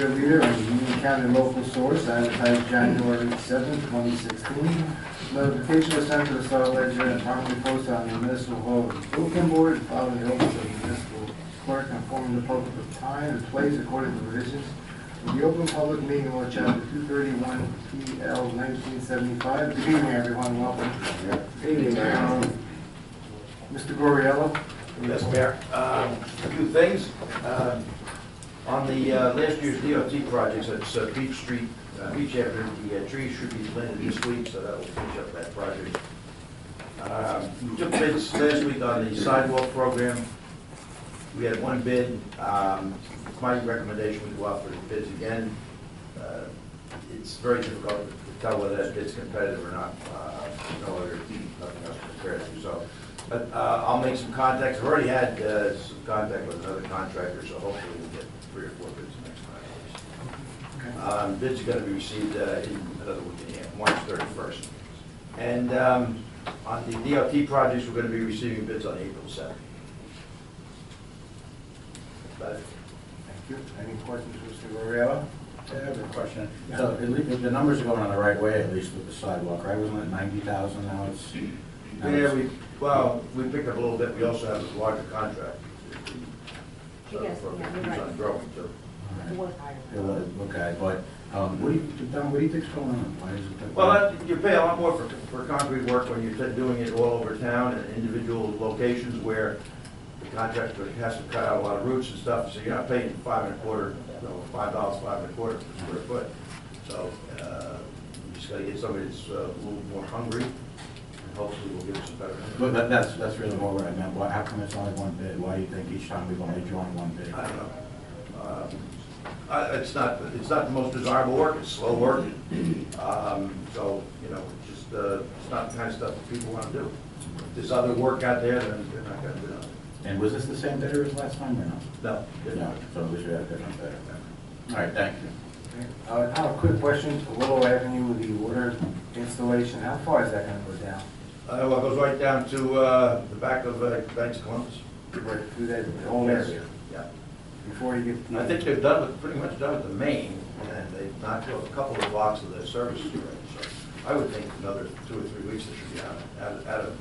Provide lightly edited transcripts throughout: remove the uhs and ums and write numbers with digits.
Fair Leader and Union County Local Source, advertised January 7, 2016. Notification was sent to the Star Ledger and promptly posted on the Municipal Hall Bulletin Board and filed in the office of the Municipal Clerk, informing the public of time and place according to provisions of the Open Public Meeting Law, Chapter 231 PL 1975. Good evening, everyone. Welcome. Good evening, Mr. Goriello. Yes, Mayor. A few things. On the last year's DOT projects, it's Beach Street, Beach Avenue, the trees should be planted this week, so that will finish up that project. We took bids last week on the sidewalk program. We had one bid. It's my recommendation we go out for the bids again. It's very difficult to tell whether that bid's competitive or not. No other, nothing else to compare it to. So, but I'll make some contacts. I've already had some contact with another contractor, so hopefully we'll get 3 or 4 bids next time. Bids are going to be received in another week and a half, March 31st. And on the DOT projects, we're going to be receiving bids on April 7th. That's it. Thank you. Any questions, Mr. Goriello? I have a question. So at least the numbers are going on the right way, at least with the sidewalk, right? Wasn't it 90,000 now? It's Yeah, we picked up a little bit. We also have a larger contract. So Yes, for yeah, you're use right. on growing too. It was higher. Okay, but what do you think's going on? Why is it? Well, you pay a lot more for concrete work when you're doing it all over town and individual locations where the contractor has to cut out a lot of roots and stuff, so you're not paying $5 $5.25 per square foot. So you just got to get somebody that's a little more hungry, and hopefully we'll get some better. But that's really more what I meant. How come it's only one bid? Why do you think each time we've only drawn one bid? I don't know. It's not the most desirable work. It's slow work. So you know, it's not the kind of stuff that people want to do. If there's other work out there, then they're not going to do it. And was this the same bidder as last time or no? No. No. So we should have a different bidder. All right, thank you. I have a quick question. Willow Avenue, the water installation, how far is that going to go down? Well, it goes right down to the back of Banks Columbus. Right through that whole area? Yeah. Before you get... I think they're pretty much done with the main, and they've knocked off a couple of blocks of the services already. So I would think another 2 or 3 weeks they should be out of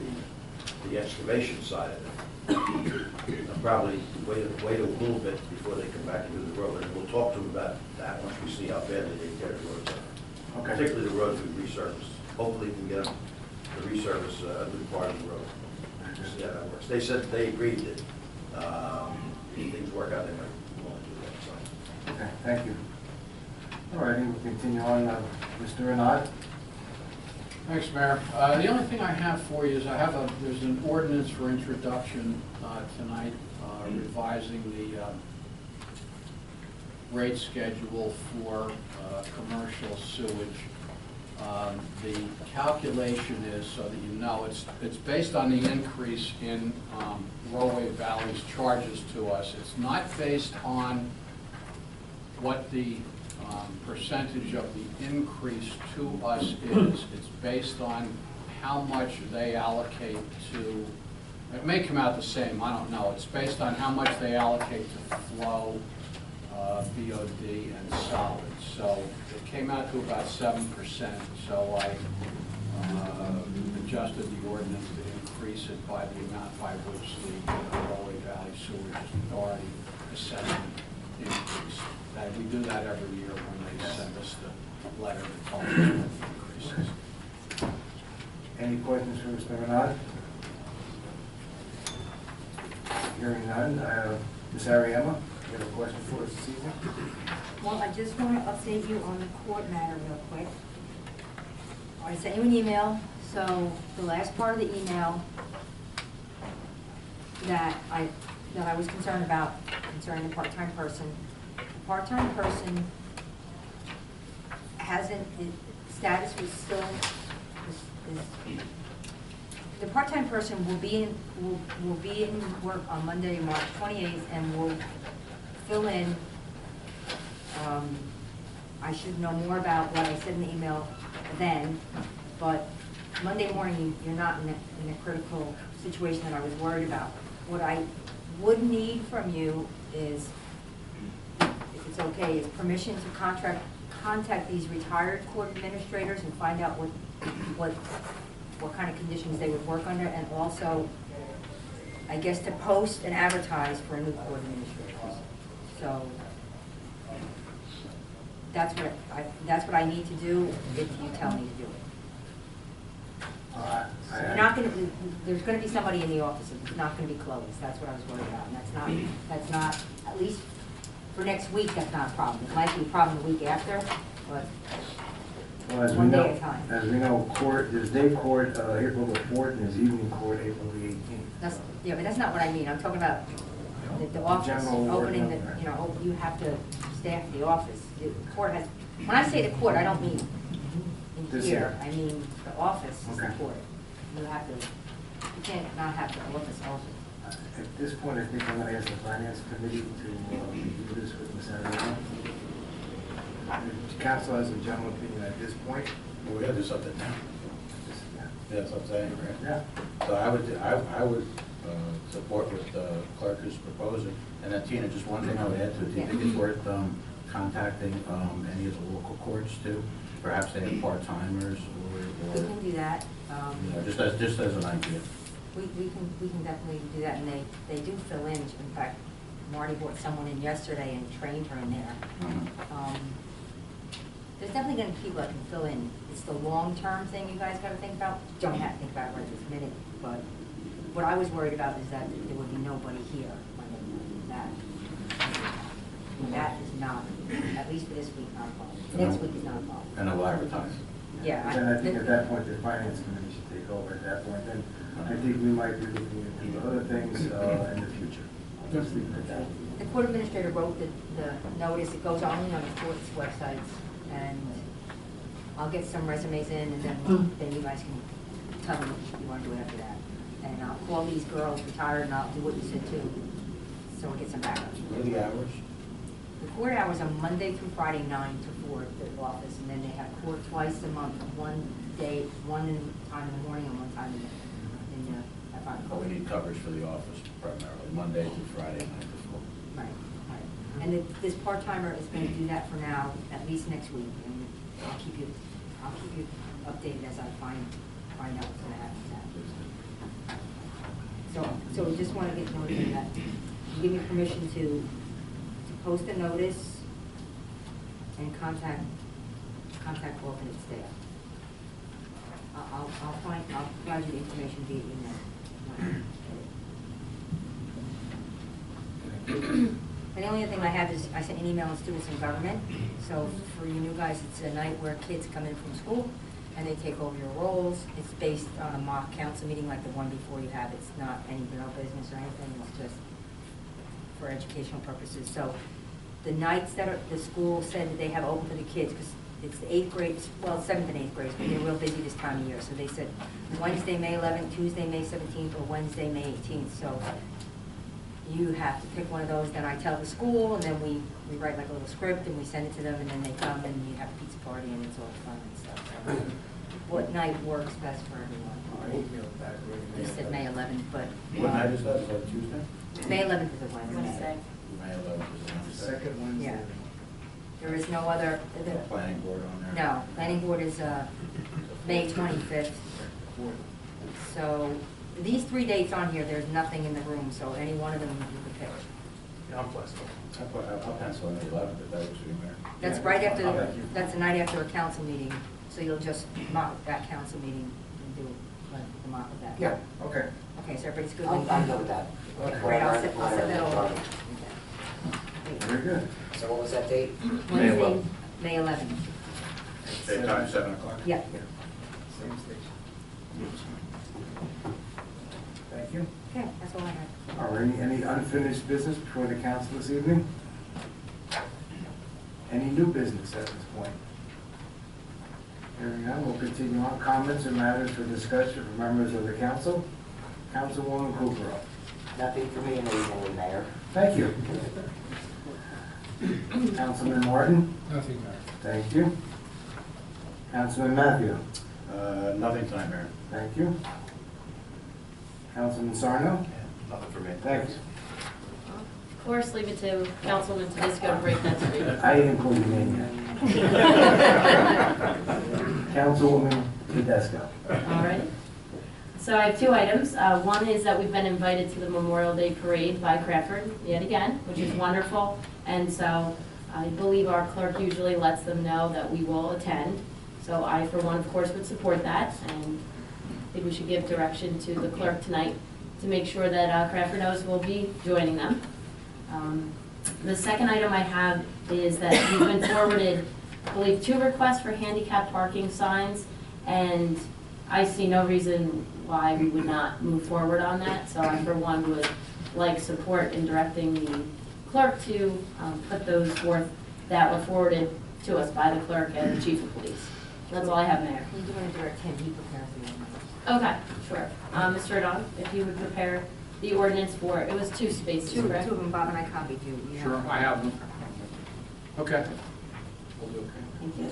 the excavation side of it. They'll probably wait a little bit before they come back into the road, and we'll talk to them about that once we see how badly they tear the roads up. Okay. Particularly the roads we resurfaced. Hopefully we can get them to resurface a good part of the road. See how that works. They said they agreed that if things work out, they might want to do that. So. Okay, thank you. All righty, we'll continue on. Mr. Renard? Thanks, Mayor. The only thing I have for you is there's an ordinance for introduction tonight revising the rate schedule for commercial sewage. The calculation is, so that you know, it's based on the increase in Railway Valley's charges to us. It's not based on what the percentage of the increase to us is. It's based on how much they allocate to, it may come out the same, I don't know. It's based on how much they allocate to flow, BOD, and solids. So it came out to about 7%, so I adjusted the ordinance to increase it by the amount by which the Railway Valley Sewerage Authority assessment increase. We do that every year when they send us the letter that tells us what the increase is. Any questions for Mr. Renard? Hearing none. Ms. Ariema, you have a question for us this evening? Well, I just want to update you on the court matter real quick. I sent you an email, so the last part of the email that I was concerned about concerning the part-time person. The part-time person hasn't, status was still, the part-time person will be in work on Monday, March 28th, and will fill in. I should know more about what I said in the email then, but Monday morning you're not in a critical situation that I was worried about. What I would need from you is if it's okay, is permission to contact these retired court administrators and find out what kind of conditions they would work under, and also, I guess, to post and advertise for new court administrators. So that's what I need to do if you tell me to do it. You're not gonna, there's gonna be somebody in the office, it's not gonna be closed, that's what I was worried about, and that's not, at least for next week, that's not a problem. It might be a problem the week after, but Well, as we one day know, at a time. as we know, court, there's day court, April the 4th, and there's evening court, April the 18th. Yeah, but that's not what I mean, I'm talking about the office, General opening working, the, you have to staff the office. The court has, when I say the court, I don't mean in This here, here. I mean the office is the Okay. court. You have to, you can't not have the office also. At this point, I think I'm going to ask the finance committee to do this with Ms. Arena. The council has a general opinion at this point. Well, we gotta do something now. Just, yeah. That's what I'm saying, right? Yeah. So I would support what the clerk is proposing. And then Tina, just one thing I would add to it, do you think it's worth contacting any of the local courts too? Perhaps they have part-timers We or, can do that. just as an idea. We can definitely do that, and they do fill in. In fact, Marty brought someone in yesterday and trained her in there. There's definitely gonna be people that can fill in. It's the long-term thing you guys gotta think about. Don't have to think about it right this minute, but what I was worried about is that there would be nobody here when they that. That is not, at least for this week, not a problem. Next week is not a problem. And I'll advertise. Yeah. Then I think at that point, the finance committee should take over at that point. Then I think we might be looking into other things in the future. Just leave it at that. The court administrator wrote the notice, it goes only on the court's websites, and I'll get some resumes in, and then you guys can tell me what you want to do after that. And I'll call these girls retired, and I'll do what you said too, so we'll get some backup. What are the hours? The court hours are Monday through Friday, 9 to 4 at the office, and then they have court twice a month, one time in the morning and one time at 5 But o'clock. we need coverage for the office primarily, Monday through Friday, 9 to 4. Right, right. And this part-timer is going to do that for now, at least next week, and I'll keep you updated as I find out what's going to happen with that. So we just want to get notice of that. You give me permission to post a notice and contact alternate staff. I'll provide you the information via email. And the only other thing I have is, I sent an email to students in government. So for you new guys, it's a night where kids come in from school and they take over your roles. It's based on a mock council meeting like the one before you have. It's not any real business or anything, it's just for educational purposes. So the nights that the school said that they have open for the kids, because it's the 8th grade, well, 7th and 8th grades, but they're real busy this time of year. So they said Wednesday, May 11th, Tuesday, May 17th, or Wednesday, May 18th. So you have to pick one of those, then I tell the school, and then we write like a little script, and we send it to them, and then they come, and you have a pizza party, and it's all fun and stuff. So what night works best for everyone? He said May 11th, but What night is that? Is that Tuesday? May 11th is a Wednesday. May 11th is Wednesday. Second Wednesday. Yeah. There is no other, Planning board on there? no, planning board is May 25th. So these 3 dates on here, there's nothing in the room, so any one of them you could pick. I'm flexible. I'll pencil in the 11th if that works for you, Mayor. That's Yeah. right after, Okay. that's the night after a council meeting, so you'll just mock that council meeting and do the mock of that. Yeah, okay. Okay, so everybody's good? I'm good with that. Great, I'll set that over. Okay. Very good. So what was that date? Wednesday, May 11th. Same time, 7 o'clock? Yeah. Same station. Thank you. Okay, that's all I have. Are there any unfinished business before the council this evening? Any new business at this point? Hearing none, we'll continue on. Comments or matters for discussion from members of the council? Councilwoman Kukrow. Nothing for me amazingly, Mayor. Thank you. Councilman Martin? Nothing, Mayor. Thank you. Councilman Matthew? Nothing tonight, Mayor. Thank you. Councilman Sarno? Nothing for me. Thanks. Of course, leave it to Councilman Tedesco to break that to me. I didn't call your name yet. Councilwoman Tedesco. All right. So I have two items. One is that we've been invited to the Memorial Day Parade by Crawford yet again, which is wonderful. And so I believe our clerk usually lets them know that we will attend. So I, for one, of course, would support that. And I think we should give direction to the clerk tonight to make sure that Crawford knows we'll be joining them. The second item I have is that we've been forwarded, I believe, 2 requests for handicap parking signs, and I see no reason why we would not move forward on that. So I, for one, would like support in directing the clerk to put those forth that were forwarded to us by the clerk and the chief of police. That's all I have, Mayor. You do want to direct him, he prepares the ordinance. Okay, sure. Mr. O'Donnell, if you would prepare the ordinance for, it was 2 spaces, Two correct? of them, Bob and I copied you. You have Sure, them. I have them. Okay. We'll do okay. Thank you.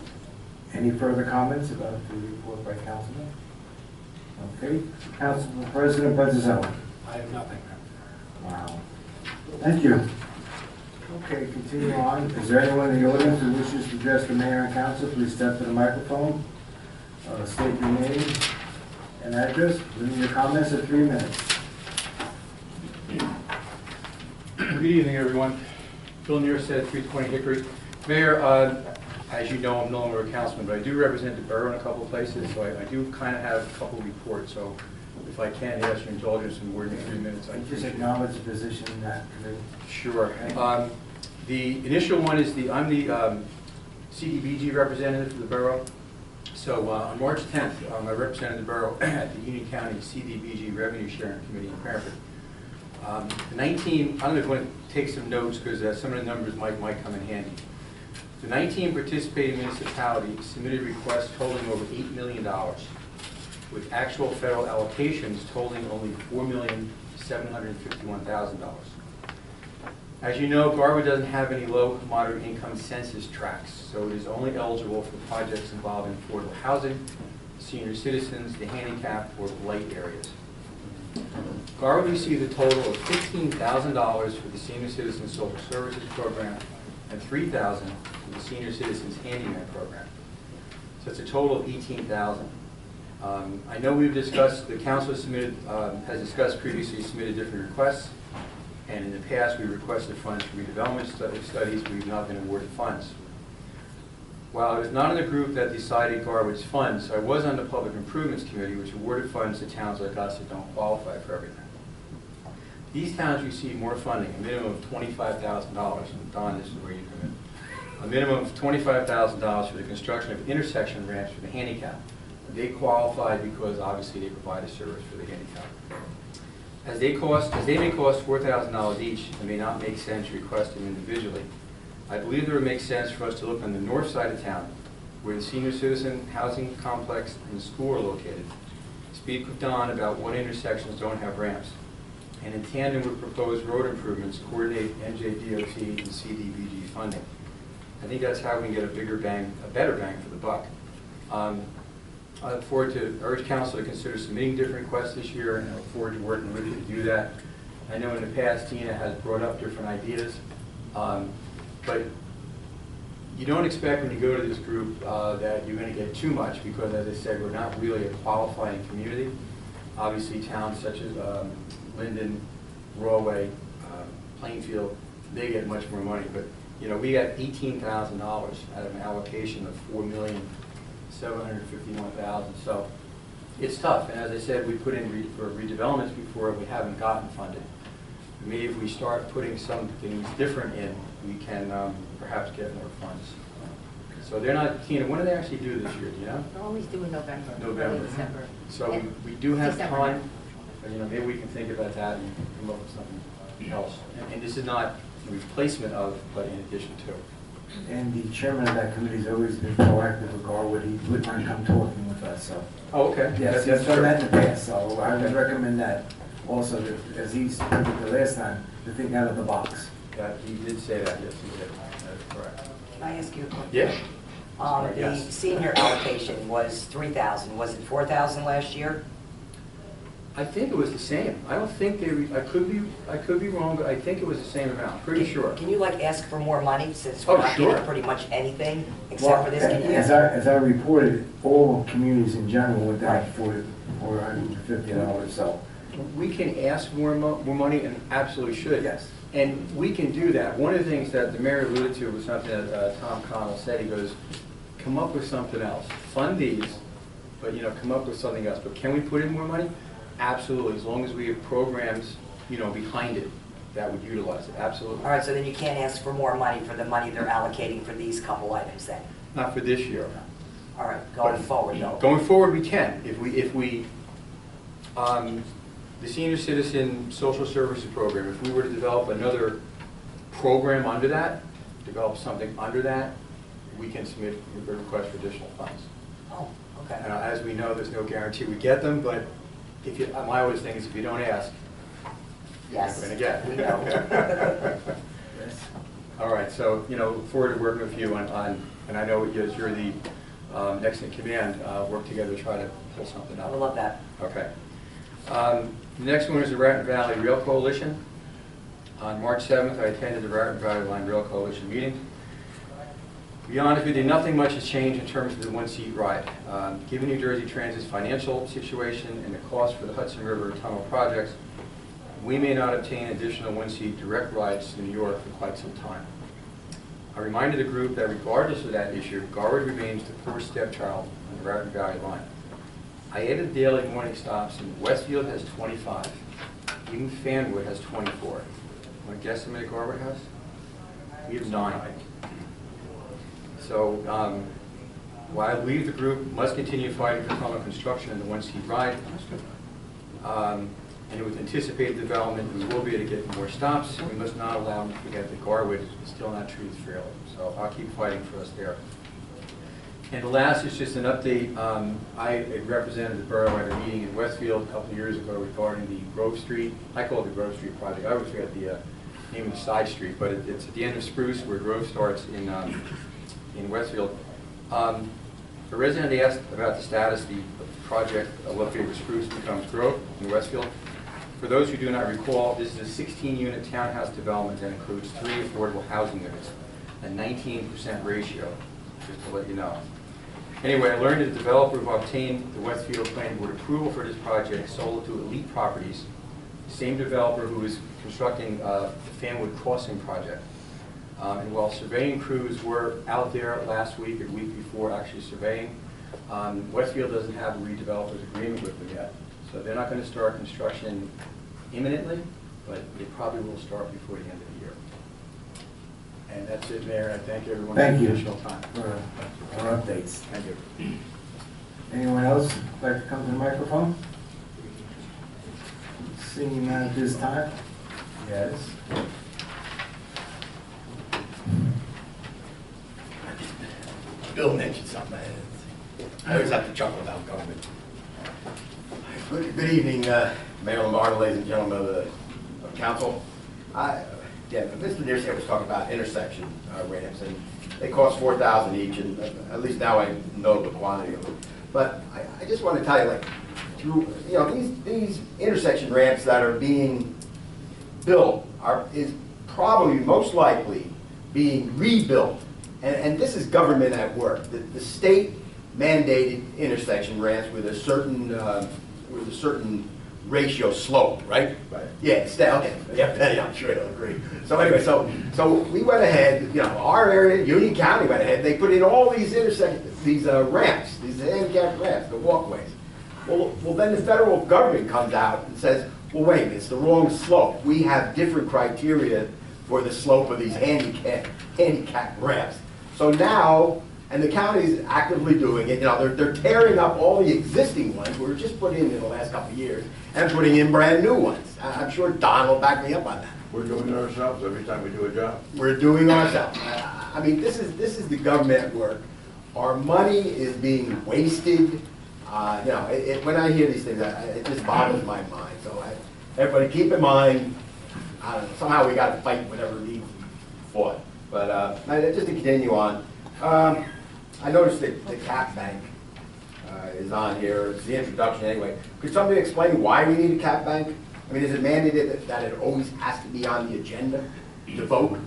Any further comments about the report by Councilman? Okay, Council President Brazil. I have nothing. Wow. Thank you. Okay, continue on. Is there anyone in the audience who wishes to address the mayor and council? Please step to the microphone. State your name and address. Limit your comments to 3 minutes. Good evening, everyone. Bill Nearstead, 320 Hickory. Mayor, as you know, I'm no longer a councilman, but I do represent the borough in a couple of places, so I do kind of have a couple of reports. So if I can ask your indulgence in more than 3 minutes, I Just appreciate it. acknowledge the position in that committee. Sure. The initial one is I'm the CDBG representative for the borough. So on March 10th, I represented the borough at the Union County CDBG Revenue Sharing Committee in Cranford. 19, I'm going to take some notes because some of the numbers might come in handy. The 19 participating municipalities submitted requests totaling over $8 million, with actual federal allocations totaling only $4,751,000. As you know, Garwood doesn't have any low moderate income census tracts, so it is only eligible for projects involving affordable housing, senior citizens, the handicapped, or blight areas. Garwood received a total of $15,000 for the Senior Citizens Social Services Program and $3,000 for the Senior Citizens Handyman Program. So it's a total of $18,000. I know we've discussed, the council has discussed previously submitted different requests, and in the past we requested funds for redevelopment studies. We've not been awarded funds. While I was not in the group that decided Garwood's funds, I was on the Public Improvements Committee, which awarded funds to towns like us that don't qualify for everything. These towns receive more funding, a minimum of $25,000, and Don, this is where you come in. A minimum of $25,000 for the construction of intersection ramps for the handicapped. They qualify because obviously they provide a service for the handicapped. As they may cost $4,000 each, it may not make sense to request them individually. I believe it would make sense for us to look on the north side of town, where the senior citizen housing complex and the school are located. Speak with Don about what intersections don't have ramps, and in tandem with proposed road improvements, coordinate NJDOT and CDBG funding. I think that's how we can get a better bang for the buck. I look forward to urge council to consider submitting different requests this year, and I look forward to working with you to do that. I know in the past Tina has brought up different ideas, but you don't expect when you go to this group that you're going to get too much, because as I said, we're not really a qualifying community. Obviously towns such as Linden, Rawway, Plainfield, they get much more money, but you know, we got $18,000 out of an allocation of $4,751,000. So it's tough, and as I said, we put in for redevelopments before, we haven't gotten funded. Maybe if we start putting some things different in, we can perhaps get more funds. So they're not, Tina, when do they actually do this year, do you know? They're always due in November. November. Early December. So And we do have December. time, but, you know, maybe we can think about that and come up with something else. And this is not a replacement of, but in addition to. And the chairman of that committee's always been proactive with Garwood. He would not come talking with us, so. Oh, okay. Yes, That's he's done true. that in the past, so I would recommend that also, that, as he did the last time, to think out of the box. He did say that, yes, he did. That is correct. Can I ask you a question? Yeah. The Yes. senior allocation was $3,000. Was it $4,000 last year? I think it was the same. I don't think I could be wrong, but I think it was the same amount, pretty sure. Can you like ask for more money since Oh, we're not sure. getting pretty much anything Well, except for this? Can you as ask? I reported, all communities in general went down for $450, so. We can ask more money, and absolutely should. Yes. And we can do that. One of the things that the mayor alluded to was something that Tom Connell said. He goes, come up with something else. Fund these, but, you know, come up with something else. But can we put in more money? Absolutely, as long as we have programs, you know, behind it that would utilize it, absolutely. All right, so then you can't ask for more money for the money they're allocating for these couple items then? Not for this year. All right, going forward though? Going forward, we can. If we, the senior citizen social services program, if we were to develop another program under that, develop something under that, we can submit a request for additional funds. Oh, okay. As we know, there's no guarantee we get them, but if you, my always thing is if you don't ask, you're Yes, never going to get. we know. All right, so, you know, look forward to working with you on and I know you're the next in command, work together to try to pull something I up. would love that. Okay. The next one is the Raritan Valley Rail Coalition. On March 7th, I attended the Raritan Valley Line Rail Coalition meeting. To be honest with you, nothing much has changed in terms of the one-seat ride. Given New Jersey Transit's financial situation and the cost for the Hudson River Tunnel projects, we may not obtain additional one-seat direct rides to New York for quite some time. I reminded the group that regardless of that issue, Garwood remains the first stepchild on the Raritan Valley Line. I added daily morning stops, and Westfield has 25. Even Fanwood has 24. Want to guess how many Garwood has? We have 9. So while I believe the group must continue fighting for tunnel construction and the one-seat ride, and with anticipated development, we will be able to get more stops. We must not allow them to forget that Garwood is still not treated fairly. So I'll keep fighting for us there. And the last is just an update. I represented the borough at a meeting in Westfield a couple of years ago regarding the Grove Street. I call it the Grove Street project. I always forget the name of the side street, but it's at the end of Spruce where Grove starts in Westfield. A resident asked about the status of the project located where Spruce becomes Grove in Westfield. For those who do not recall, this is a 16-unit townhouse development that includes 3 affordable housing units, a 19% ratio, just to let you know. Anyway, I learned that the developer who obtained the Westfield Planning Board approval for this project sold it to Elite Properties, the same developer who is constructing the Fanwood Crossing project. And while surveying crews were out there last week or the week before actually surveying, Westfield doesn't have a redeveloper's agreement with them yet. So they're not going to start construction imminently, but they probably will start before the end of the year. And that's it, Mayor. I thank everyone for Thank the you additional time. for our updates. Thank you. Anyone else like to come to the microphone? Seeing none at this time? Yes. Bill mentioned something. I always have to chuckle about government. Good evening, Mayor Lombardo, ladies and gentlemen of council. Mr. Dearcy was talking about intersection ramps, and they cost $4,000 each, and at least now I know the quantity of them. But I just want to tell you, like, through these intersection ramps that are being built is probably most likely being rebuilt. And this is government at work. The state mandated intersection ramps with a certain ratio slope, right? Right. Yeah, okay. Yeah, I'm sure they'll agree. So anyway, so we went ahead. Our area, Union County, went ahead. They put in all these ramps, these handicapped ramps, the walkways. Well, then the federal government comes out and says, well, wait, it's the wrong slope. We have different criteria for the slope of these handicapped ramps. So now, and the county is actively doing it, they're tearing up all the existing ones we were just put in the last couple of years and putting in brand new ones. I'm sure Don will back me up on that. We're doing it ourselves every time we do a job. We're doing ourselves. I mean, this is the government work. Our money is being wasted. When I hear these things, it just boggles my mind. So everybody keep in mind, I don't know, somehow we got to fight whatever needs to be fought. But just to continue on, I noticed that the Cap Bank is on here. It's the introduction anyway. Could somebody explain why we need a cap bank? I mean, is it mandated that it always has to be on the agenda to vote?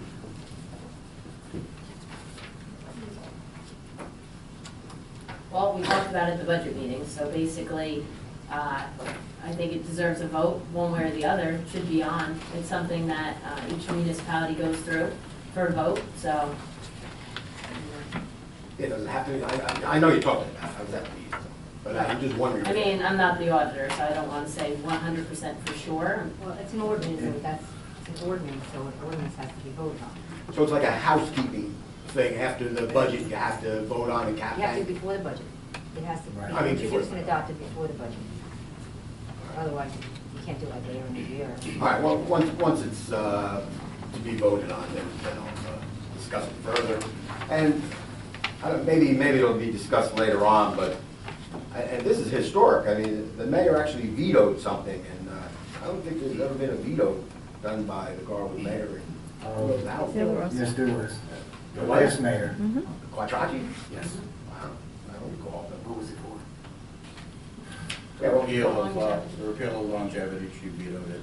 Well, we talked about it at the budget meeting, so basically, I think it deserves a vote, one way or the other, it should be on. It's something that each municipality goes through for a vote, so. It doesn't have to be, I know you're talking about, how does that be? But I'm just wondering. I mean, I'm not the auditor, so I don't want to say 100% for sure. Well, it's an ordinance, so it's an ordinance, so an ordinance has to be voted on. So it's like a housekeeping thing, after the budget, you have to vote on the cap You have to bank? before the budget. It has to be I mean, before- introduced and adopted before the budget. Otherwise, you can't do it like later in the year. All right, well, once it's to be voted on, then I'll discuss it further. And maybe it'll be discussed later on, but, and this is historic, I mean, the mayor actually vetoed something, and I don't think there's ever been a veto done by the Garwood mayor in Yes, there was. The The last mayor. Quattrocchi? Yes. Wow, I don't recall, but What was it for? The repeal of longevity, she vetoed it,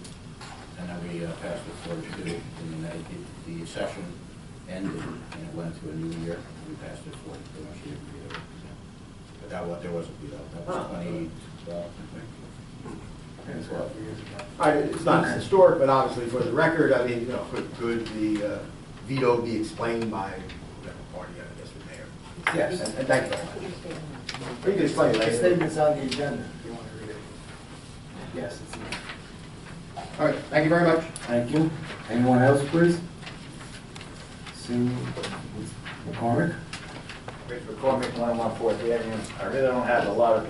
and then we passed it forward to, and then the session ended, and it went to a new year, we passed it forward, but no, she didn't veto it. But there was a veto, that was 2012, I think. all right, it's not historic, but obviously for the record, I mean, could the veto be explained by whatever party, I guess, the mayor? Yes. And thank you very much. You can explain it The later. statement's on the agenda, if you want to read it. Yes, it's in there. All right, thank you very much. Thank you. Anyone else, please? Sue McCormick? Rich McCormick, 101 Fourth Avenue. I really don't have a lot of,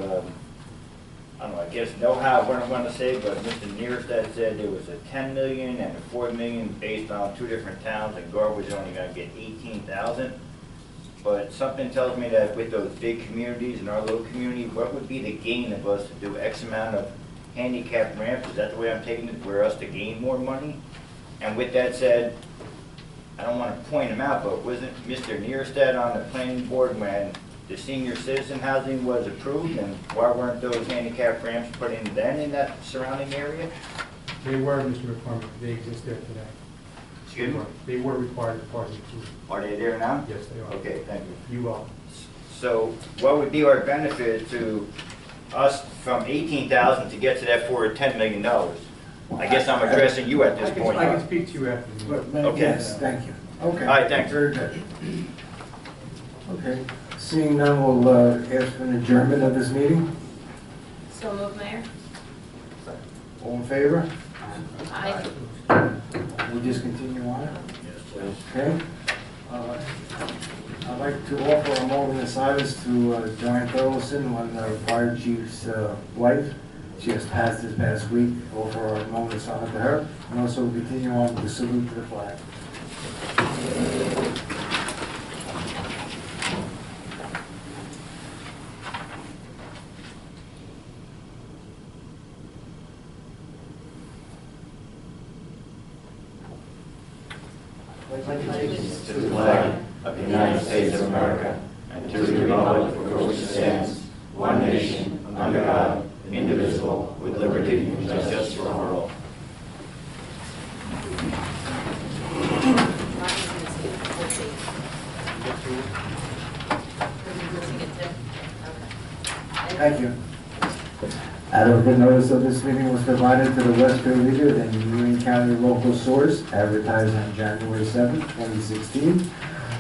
I don't know, I guess know-how what I'm going to say, but Mr. Neerstead said there was a 10 million and a 4 million based on two different towns, and Garwood's only going to get 18,000. But something tells me that with those big communities and our little community, what would be the gain of us to do X amount of handicap ramps? Is that the way I'm taking it, for us to gain more money? And with that said, I don't want to point him out, but wasn't Mr. Neerstead on the planning board when the senior citizen housing was approved? And why weren't those handicap ramps put in then in that surrounding area? They were, Mr. McCormick, they exist there today. Excuse me? They were required as part of the approval. Are they there now? Yes, they are. Okay, thank you. You are. So what would be our benefit to us from 18,000 to get to that for $10 million? I guess I'm addressing you at this point. I can speak to you after the meeting. Okay. Yes, thank you. Okay. All right, thanks. Very good. Okay, seeing none, we'll ask for an adjournment of this meeting. So move, Mayor. All in favor? Aye. We just continue on it? Okay. I'd like to offer a moment of silence to Joanne Thorlson, one of the fire chief's wife. She has passed this past week. Offer a moment of silence to her. And also continue on with the salute to the flag. To the flag of the United States of America and to the republic for which it stands, one nation, under God, indivisible, with liberty and justice for all. Thank you. Adequate notice of this meeting was provided to the Westfield Leader and Union County local source, advertised on January 7, 2016.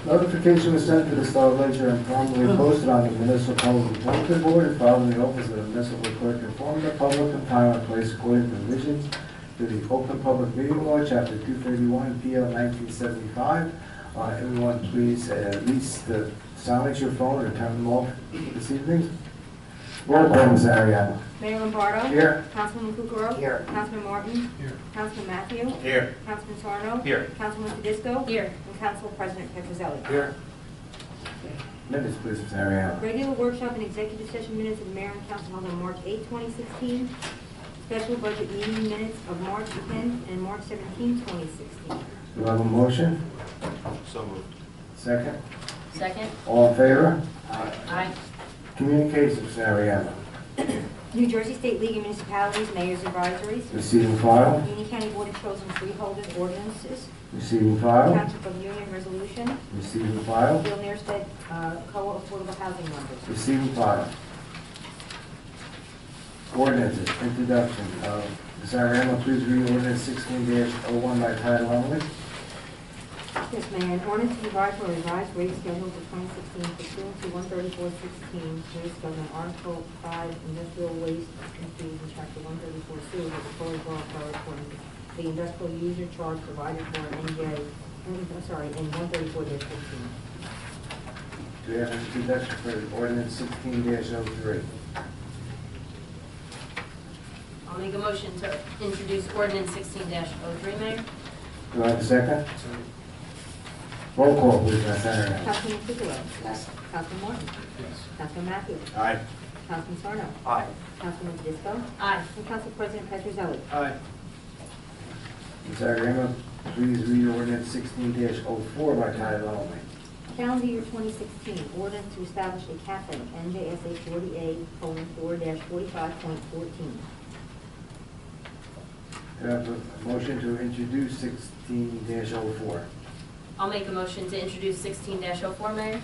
Notification was sent to the Star Ledger and promptly posted on the Municipal Public Bulletin Board and filed in the office of the Municipal Clerk, informing the public of time and place according to provisions to the Open Public Meeting Law, Chapter 231, PL 1975. Everyone, please at least silence your phone or turn them off this evening. Roll call, Ms. Ariano. Mayor Lombardo? Here. Councilman Kukrow? Here. Councilman Martin? Here. Councilman Matthew? Here. Councilman Sarno? Here. Councilman Fidisco? Here. And Council President Petrozelli. Here. Minutes, please, Ms. Ariano. Regular workshop and executive session minutes of the mayor and council held on March 8, 2016. Special budget meeting minutes of March 10 and March 17, 2016. Do I have a motion? So moved. Second? Second? All in favor? Aye. Communications, Ariana. New Jersey State League of Municipalities, Mayor's Advisories. Receive and file. Union County Board of Chosen Freeholders ordinances. Receive and file. Township of Union Resolution. Receive and file. Bill Neerstead, COA Affordable Housing Numbers. Receive and file. Ordinances, introduction. Ms. Ariana, please read ordinance 16-01 by title only. Yes, Mayor, an ordinance to revise for revised rate schedule for 2016 pursuant to 134.16, rate schedule Article 5 Industrial Waste and Fees in Chapter 134 Sewage of the Fully Borough Code according to the industrial user charge provided for in in 134-15. Do we have an introduction for ordinance 16-03? I'll make a motion to introduce ordinance 16-03, Mayor. Do I have a second? Roll call, please, Ms. Ariana. Councilman Kukrow. Yes. Councilman Martin. Yes. Councilman Matthews. Aye. Councilman Sarno. Aye. Councilman Disco. Aye. And Council President Petrozelli. Aye. Ms. Ariana, please read ordinance 16-04 by title only. Calendar year 2016, ordinance to establish a cafe, NJSA 40A:4-45.14. Do I have a motion to introduce 16-04? I'll make a motion to introduce 16-04, Mayor.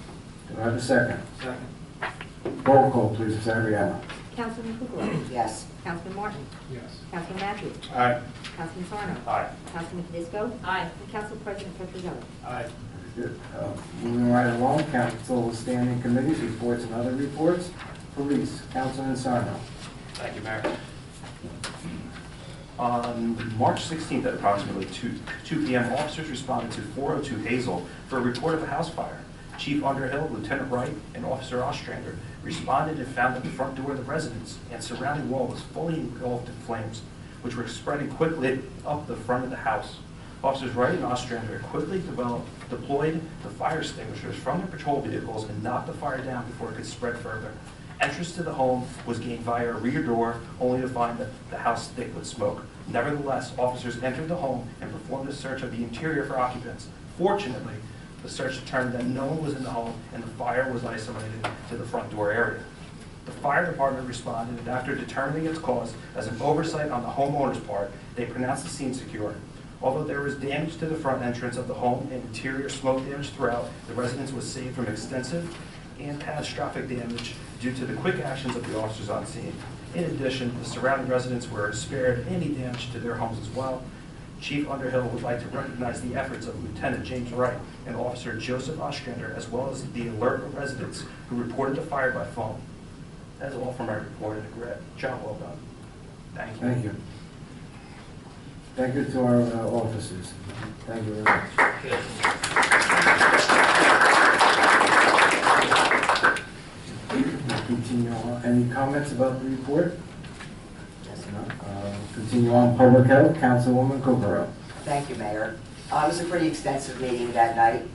Do I have a second? Second. Roll call, please, Ms. Ariana. Councilman Kukrow. Yes. Councilman Martin. Yes. Councilman Matthews. Aye. Councilman Sarno. Aye. Councilman Disco. Aye. And Council President Petrozelli. Aye. Good. Moving right along, council standing committees, reports and other reports. Police, Councilman Sarno. Thank you, Mayor. On March 16th at approximately 2 p.m., officers responded to 402 Hazel for a report of a house fire. Chief Underhill, Lieutenant Wright, and Officer Ostrander responded and found that the front door of the residence and surrounding wall was fully engulfed in flames, which were spreading quickly up the front of the house. Officers Wright and Ostrander quickly deployed the fire extinguishers from their patrol vehicles and knocked the fire down before it could spread further. Entrance to the home was gained via a rear door, only to find that the house thick with smoke. Nevertheless, officers entered the home and performed a search of the interior for occupants. Fortunately, the search determined that no one was in the home and the fire was isolated to the front door area. The fire department responded, and after determining its cause as an oversight on the homeowner's part, they pronounced the scene secure. Although there was damage to the front entrance of the home and interior smoke damage throughout, the residence was saved from extensive and catastrophic damage due to the quick actions of the officers on scene. In addition, the surrounding residents were spared any damage to their homes as well. Chief Underhill would like to recognize the efforts of Lieutenant James Wright and Officer Joseph Ostrander, as well as the alert of residents who reported the fire by phone. That's all from my report, and a great job well done. Thank you. Thank you. Thank you to our officers. Thank you very much. Continue on. Any comments about the report? No? Continue on. Public Health, Councilwoman Kukrow. Thank you, Mayor. It was a pretty extensive meeting that night.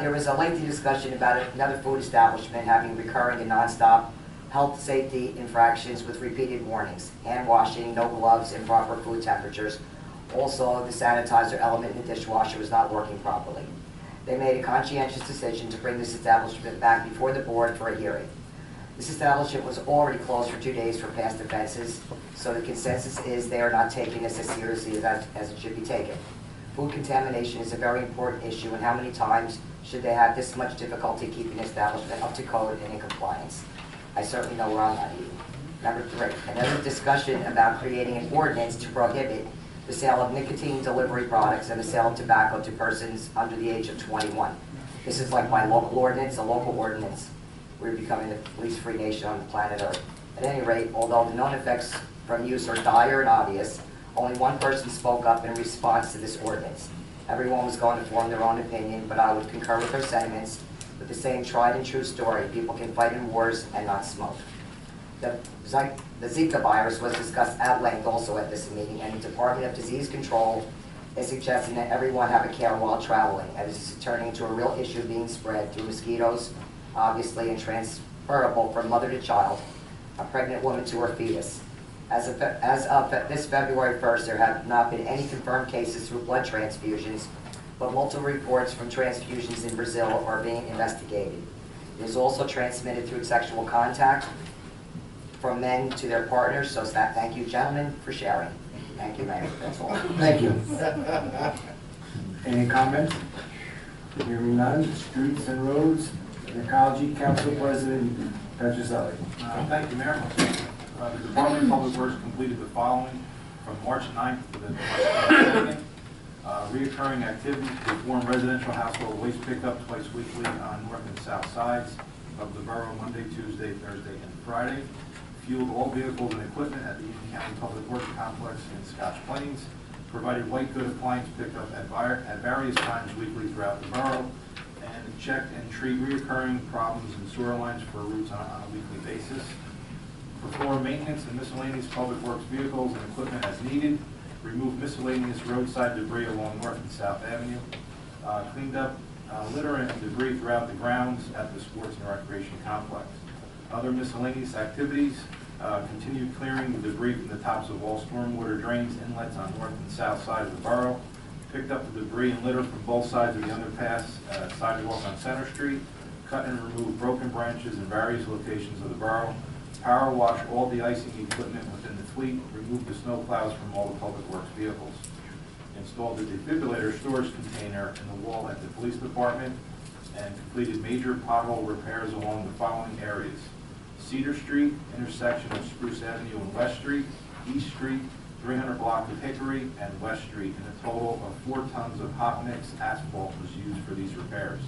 There was a lengthy discussion about another food establishment having recurring and nonstop health safety infractions with repeated warnings, hand washing, no gloves, improper food temperatures. Also, the sanitizer element in the dishwasher was not working properly. They made a conscientious decision to bring this establishment back before the board for a hearing. This establishment was already closed for 2 days for past offenses, so the consensus is they are not taking this as seriously as it should be taken. Food contamination is a very important issue, and how many times should they have this much difficulty keeping the establishment up to code and in compliance? I certainly know where I'm not eating. Number 3, another discussion about creating an ordinance to prohibit the sale of nicotine delivery products and the sale of tobacco to persons under the age of 21. This is like my local ordinance, a local ordinance. We're becoming the least free nation on the planet Earth. At any rate, although the known effects from use are dire and obvious, only one person spoke up in response to this ordinance. Everyone was going to form their own opinion, but I would concur with her sentiments with the same tried and true story: people can fight in wars and not smoke. The Zika virus was discussed at length also at this meeting, and the Department of Disease Control is suggesting that everyone have a care while traveling, as this is turning into a real issue being spread through mosquitoes, obviously, and transferable from mother to child, a pregnant woman to her fetus. As of this February 1st, there have not been any confirmed cases through blood transfusions, but multiple reports from transfusions in Brazil are being investigated. It is also transmitted through sexual contact from men to their partners, so thank you, gentlemen, for sharing. Thank you, Mayor, that's all. Thank you. Any comments? Hearing none, streets and roads, Ecology Council President Petrozelli. Thank you, Mayor. The Department of Public Works completed the following from March 9th to the March 22nd. Reoccurring activities to perform residential household waste pickup twice weekly on north and south sides of the borough, Monday, Tuesday, Thursday, and Friday. Fueled all vehicles and equipment at the Union County Public Works Complex in Scotch Plains. Provided white good appliance pickup at various times weekly throughout the borough. And checked and treat reoccurring problems in sewer lines for routes on a weekly basis. Perform maintenance and miscellaneous public works vehicles and equipment as needed. Remove miscellaneous roadside debris along North and South Avenue. Cleaned up litter and debris throughout the grounds at the Sports and Recreation Complex. Other miscellaneous activities, continued clearing the debris from the tops of all stormwater drains, inlets on north and south side of the borough. Picked up the debris and litter from both sides of the underpass, sidewalk on Center Street. Cut and remove broken branches in various locations of the borough. Power wash all de-icing equipment within the fleet. Remove the snow plows from all the public works vehicles. Installed the defibrillator storage container in the wall at the police department and completed major pothole repairs along the following areas: Cedar Street, intersection of Spruce Avenue and West Street, East Street, 300 block of Hickory, and West Street, and a total of 4 tons of hot mix asphalt was used for these repairs.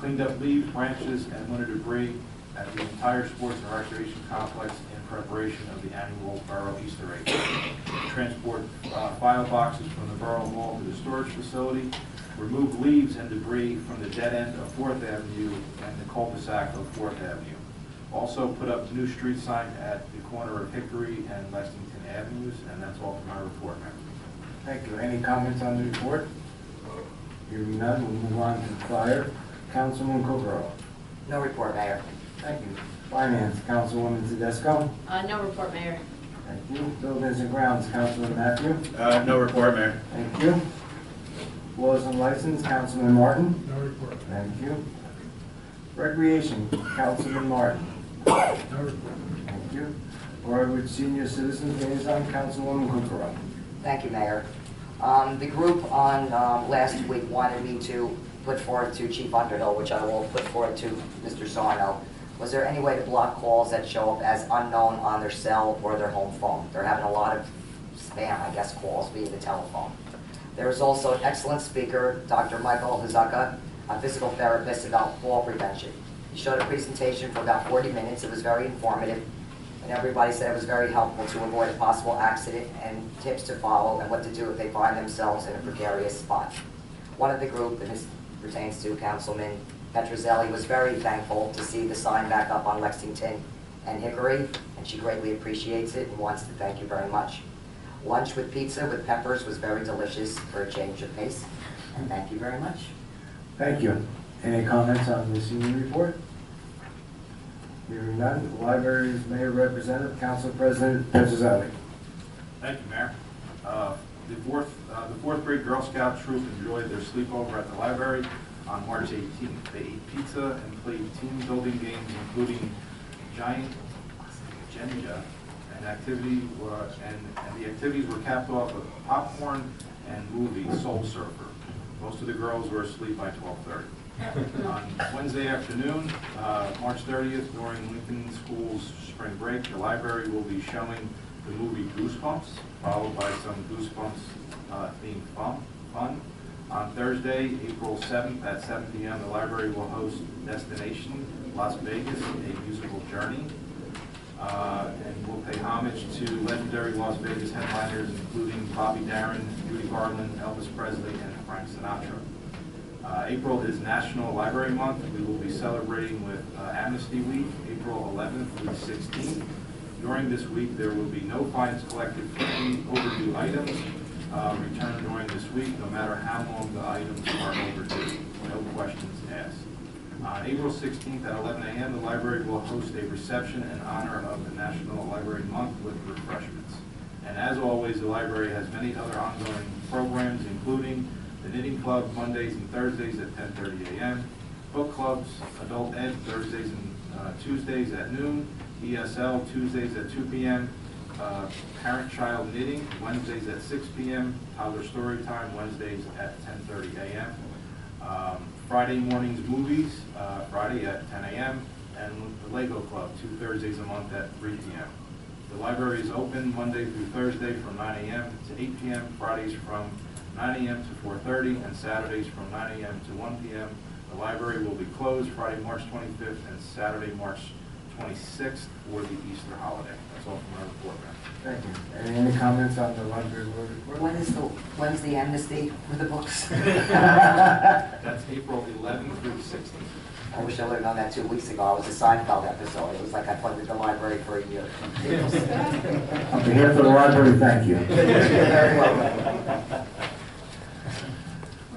Cleaned up leaves, branches, and winter debris at the entire sports and recreation complex in preparation of the annual Borough Easter egg. Transport file boxes from the Borough Mall to the storage facility. Remove leaves and debris from the dead end of 4th Avenue and the cul-de-sac of 4th Avenue. Also put up new street sign at the corner of Hickory and Lexington Avenues, and that's all for my report, Mayor. Thank you. Any comments on the report? Hearing none, we'll move on to fire. Councilman Kukrow. No report, Mayor. Thank you. Finance, Councilwoman Tedesco. No report, Mayor. Thank you. Buildings and Grounds, Councilman Matthew. No report, Mayor. Thank you. Laws and License, Councilman Martin. No report. Thank you. Recreation, Councilman Martin. No report. Thank you. Norwood Senior Citizens Liaison, Councilwoman Kukrow. Thank you, Mayor. The group on last week wanted me to put forward to Chief Underhill, which I will put forward to Mr. Sarno. Was there any way to block calls that show up as unknown on their cell or their home phone? They're having a lot of spam, I guess, calls via the telephone. There was also an excellent speaker, Dr. Michael Hazuka, a physical therapist, about fall prevention. He showed a presentation for about 40 minutes. It was very informative, and everybody said it was very helpful to avoid a possible accident and tips to follow and what to do if they find themselves in a precarious spot. One of the group, and this pertains to Councilman Petrozelli, was very thankful to see the sign back up on Lexington and Hickory, and she greatly appreciates it and wants to thank you very much. Lunch with pizza with peppers was very delicious for a change of pace, and thank you very much. Thank you. Any comments on the senior report? Hearing none, the library's mayor representative, Council President Petrozelli. Thank you, Mayor. The fourth grade Girl Scout troop enjoyed their sleepover at the library on March 18th. They ate pizza and played team building games, including Giant Jenga, and the activities were capped off with popcorn and movie Soul Surfer. Most of the girls were asleep by 12:30. On Wednesday afternoon, March 30th, during Lincoln School's spring break, the library will be showing the movie Goosebumps, followed by some Goosebumps themed fun. On Thursday, April 7th at 7 p.m., the library will host Destination Las Vegas, a musical journey. And we'll pay homage to legendary Las Vegas headliners, including Bobby Darin, Judy Garland, Elvis Presley, and Frank Sinatra. April is National Library Month. We will be celebrating with Amnesty Week, April 11th through 16th. During this week, there will be no fines collected for any overdue items returned during this week, no matter how long the items are overdue. No questions asked. On April 16th at 11 a.m., the library will host a reception in honor of the National Library Month with refreshments. And as always, the library has many other ongoing programs, including the Knitting Club Mondays and Thursdays at 10:30 a.m., book clubs, adult ed Thursdays and Tuesdays at noon, ESL Tuesdays at 2 p.m., parent-child knitting Wednesdays at 6 p.m., toddler story time Wednesdays at 10:30 a.m., Friday mornings movies, Friday at 10 a.m., and the Lego Club, 2 Thursdays a month at 3 p.m. The library is open Monday through Thursday from 9 a.m. to 8 p.m., Fridays from 9 a.m. to 4:30, and Saturdays from 9 a.m. to 1 p.m. The library will be closed Friday, March 25th, and Saturday, March 26th for the Easter holiday. That's all from my report, Mayor. Thank you. Any comments on the library board report? When's the amnesty for the books? That's April 11th through 16th. I wish I would have known that 2 weeks ago. It was a Seinfeld episode. It was like I funded the library for a year. On behalf of the library, thank you. You're very welcome.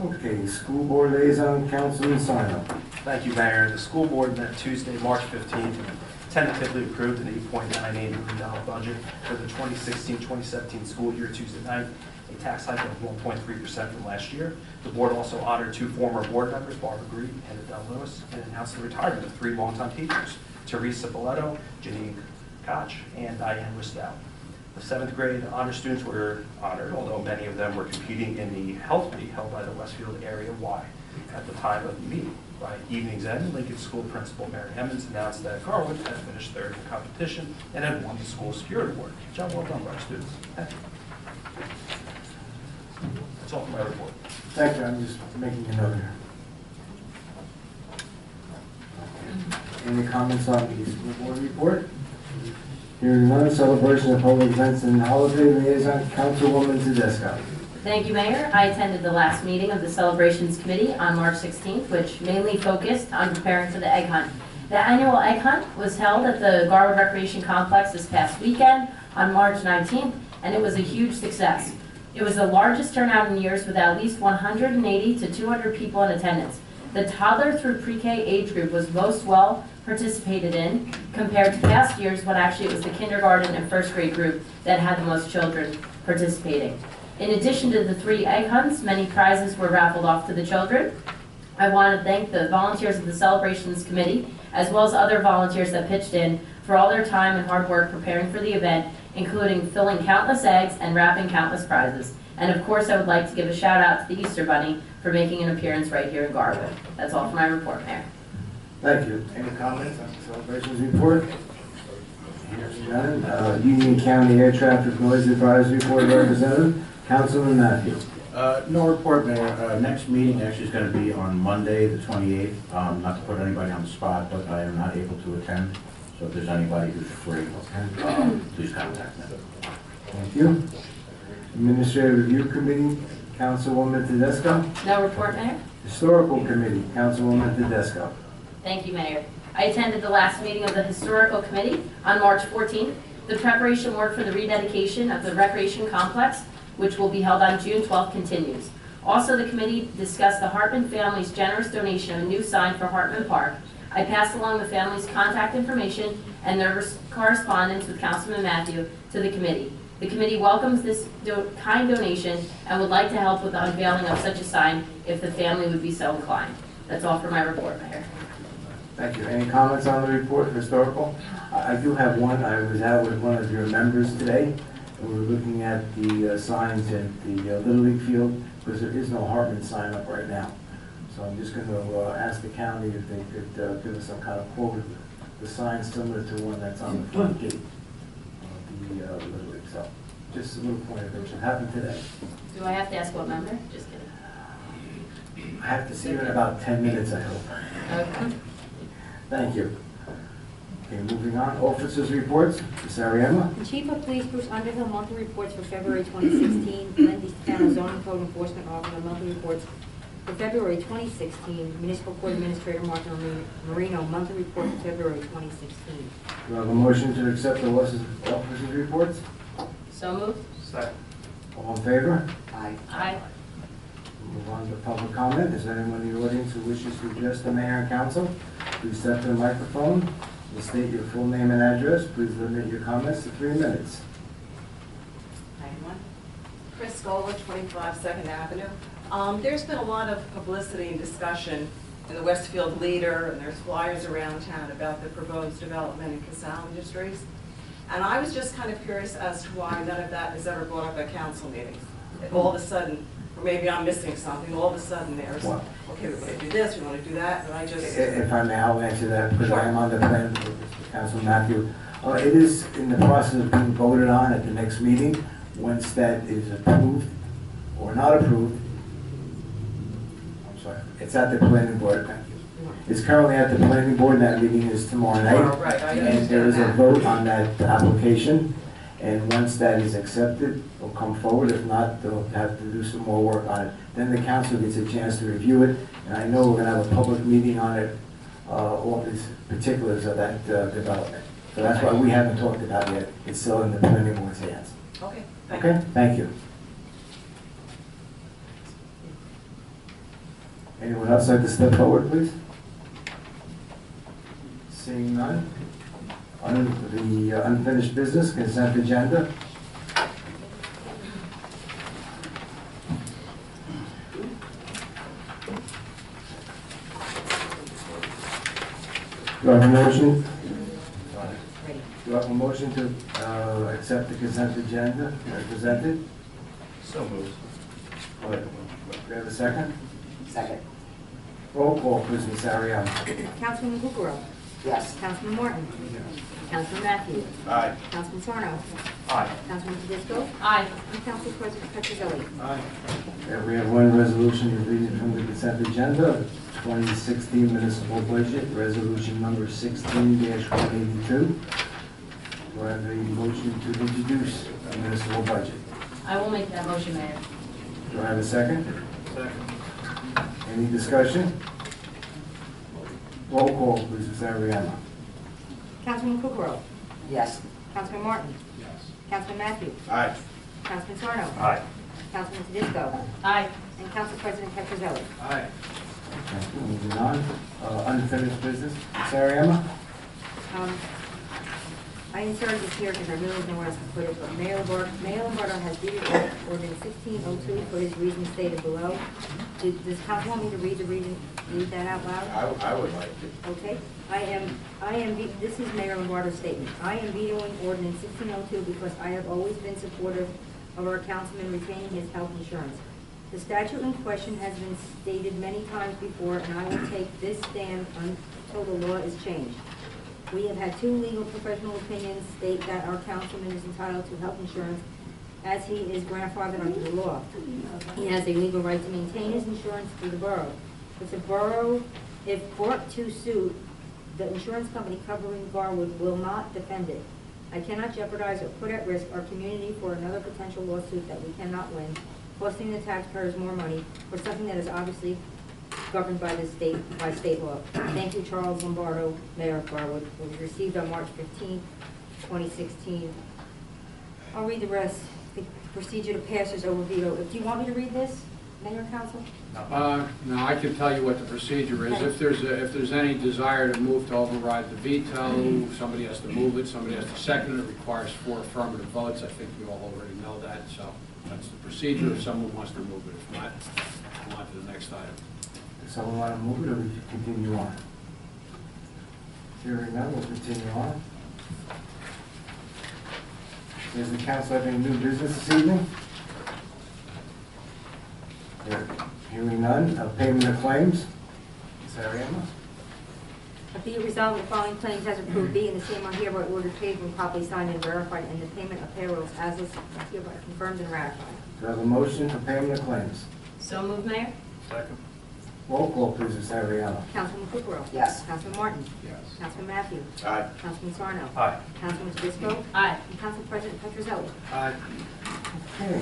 Okay, school board liaison, councilman sign-up. Thank you, Mayor. The school board met Tuesday, March 15th, and tentatively approved an $8.98 million budget for the 2016-2017 school year Tuesday night, a tax hike of 1.3% from last year. The board also honored 2 former board members, Barbara Green and Adele Lewis, and announced the retirement of 3 longtime teachers, Teresa Boletto, Janine Koch, and Diane Ristow. The 7th grade honor students were honored, although many of them were competing in the health meet held by the Westfield Area Y at the time of the meeting. By evening's end, Lincoln School Principal Mary Emmons announced that Garwood had finished 3rd in the competition and had won the School Spirit Award. Job well done by our students. Thank you. That's all for my report. Thank you, I'm just making a note here. Any comments on the school board report? Hearing none, celebration of public events and holiday liaison, Councilwoman Tedesco. Thank you, Mayor. I attended the last meeting of the Celebrations Committee on March 16th, which mainly focused on preparing for the egg hunt. The annual egg hunt was held at the Garwood Recreation Complex this past weekend on March 19th, and it was a huge success. It was the largest turnout in years with at least 180 to 200 people in attendance. The toddler through pre-K age group was most well participated in compared to past years when actually it was the kindergarten and 1st grade group that had the most children participating. In addition to the 3 egg hunts, many prizes were raffled off to the children. I want to thank the volunteers of the Celebrations Committee, as well as other volunteers that pitched in for all their time and hard work preparing for the event, including filling countless eggs and wrapping countless prizes. And of course, I would like to give a shout out to the Easter Bunny for making an appearance right here in Garwood. That's all for my report, Mayor. Thank you. Any comments on the celebrations report? Hearing none, Union County Air Traffic Noise Advisory Board Representative, Councilman Matthews. No report, Mayor. Next meeting actually is going to be on Monday, the 28th. Not to put anybody on the spot, but I am not able to attend. So if there's anybody who's free, please contact me. Thank you. Administrative Review Committee, Councilwoman Tedesco. No report, Mayor. Historical Committee, Councilwoman Tedesco. Thank you, Mayor. I attended the last meeting of the Historical Committee on March 14th. The preparation work for the rededication of the Recreation Complex, which will be held on June 12th, continues. Also, the committee discussed the Hartman family's generous donation of a new sign for Hartman Park. I passed along the family's contact information and their correspondence with Councilman Matthew to the committee. The committee welcomes this kind donation and would like to help with the unveiling of such a sign if the family would be so inclined. That's all for my report, Mayor. Thank you. Any comments on the report, historical? I do have one. I was out with one of your members today, and we were looking at the signs at the Little League field, because there is no Hartman sign up right now. So I'm just going to ask the county if they could give us some kind of quote, the sign similar to one that's on the front gate of the Little League. So just a little point of interest. It happened today. Do I have to ask what member? Just kidding. I have to see you in about 10 minutes, I hope. Okay. Thank you. Okay, moving on. Officers' reports. Ms. Ariema. The Chief of Police Bruce Underhill monthly reports for February 2016. Lindsay Town Zoning Code Enforcement Officer monthly reports for February 2016. Municipal Court Administrator Martin Marino monthly report for February 2016. Do I have a motion to accept the officers' reports? So moved. Second. All in favor? Aye. Aye. Move on to public comment. Is there anyone in the audience who wishes to address the mayor and council? Please step to the microphone and state your full name and address. Please limit your comments to 3 minutes. Hi, everyone. Chris Scola, 25 2nd Avenue. There's been a lot of publicity and discussion in the Westfield Leader, and there's flyers around town about the proposed development in Casal Industries. And I was just kind of curious as to why none of that is ever brought up at council meetings. If all of a sudden, or maybe I'm missing something, all of a sudden there's, Well- okay, we want to do this, we want to do that, and I just. If I may, I'll answer that, because I am on the plan with Councilman Matthew. It is in the process of being voted on at the next meeting. Once that is approved or not approved, I'm sorry, it's at the planning board. It's currently at the planning board, and that meeting is tomorrow night. Oh, right, I And there is a understand that. vote on that application, and once that is accepted, it'll come forward. If not, they'll have to do some more work on it. Then the council gets a chance to review it, and I know we're gonna have a public meeting on it, all these particulars of that development. So that's why we haven't talked about it yet. It's still in the planning board's hands. Okay, thank you. Okay, thank you. Anyone else like to step forward, please? Seeing none. The unfinished business, consent agenda. Do I have a motion? Do I have a motion to accept the consent agenda as presented? So moved. Do I have a second? Second. Roll call, please, Ms. Ariano. Councilman Kukrow. Yes. Councilman Morton. Councilman Matthews. Aye. Councilman Sarno. Aye. Councilman Tedisco. Aye. And Council President Petrozelli. We have one resolution to read from the consent agenda, 2016 municipal budget, resolution number 16-182. Do I have a motion to introduce the municipal budget? I will make that motion, Mayor. Do I have a second? Second. Any discussion? Roll call, please, Ms. Ariano. Councilman Kukrow. Yes. Councilman Martin. Yes. Councilman Matthews. Aye. Councilman Sarno. Aye. Councilman Tedisco. Aye. And Council President Petrozelli. Aye. Thank you. Moving on, unfinished business. Ms. Ariano? I inserted this here because I really didn't know where else to put it, but Mayor Lombardo has read ordinance 1602 for his reasons stated below. Does council want me to read that out loud? I would like to. Okay, this is Mayor Lombardo's statement. I am vetoing ordinance 1602 because I have always been supportive of our councilman retaining his health insurance. The statute in question has been stated many times before, and I will take this stand until the law is changed. We have had two legal professional opinions state that our councilman is entitled to health insurance as he is grandfathered under the law. He has a legal right to maintain his insurance through the borough. If brought to suit, the insurance company covering Garwood will not defend it. I cannot jeopardize or put at risk our community for another potential lawsuit that we cannot win, costing the taxpayers more money for something that is obviously governed by state law. Thank you, Charles Lombardo, Mayor of Garwood. It was received on March 15, 2016. I'll read the rest. The procedure to pass is over veto. Do you want me to read this, Mayor and Council? No, I can tell you what the procedure is. If there's any desire to move to override the veto, somebody has to move it, somebody has to second it. It requires 4 affirmative votes. I think we all already know that, so that's the procedure. If someone wants to move it, if not, we'll on to the next item. Does someone want to move it, or we continue on? Hearing none, we'll continue on. Does the council have any new business this evening? Hearing none, payment of claims. Ms. Ariano? Be it resolved, the following claims as approved, be and the same are hereby ordered paid when properly signed and verified, and the payment of payrolls as is hereby confirmed and ratified. Do I have a motion for payment of claims? So moved, Mayor? Second. Roll call, please, Ms. Ariano. Councilman Kukrow. Yes. Councilman Martin. Yes. Councilman Matthews. Aye. Councilman Sarno. Aye. Councilman Tedisco. Aye. And Council President Petrozelli. Aye. Okay,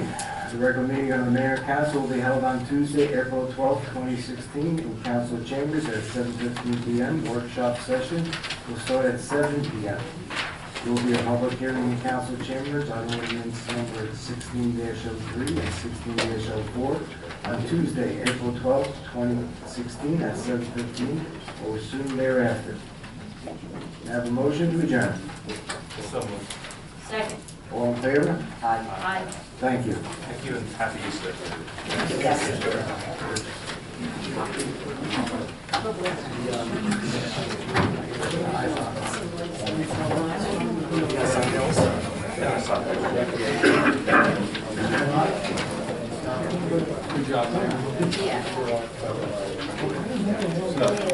the regular meeting of the Mayor and Council will be held on Tuesday, April 12th, 2016, in Council Chambers at 7:15 p.m. Workshop session will start at 7 p.m. There will be a public hearing in Council Chambers on ordinance number 16-03 and 16-04 on Tuesday, April 12th, 2016, at 7:15 or soon thereafter. May I have a motion to adjourn? So moved. Second. All in favor? Aye. Aye. Thank you. Thank you and happy Easter. Yes. Good job, Mayor. Yeah.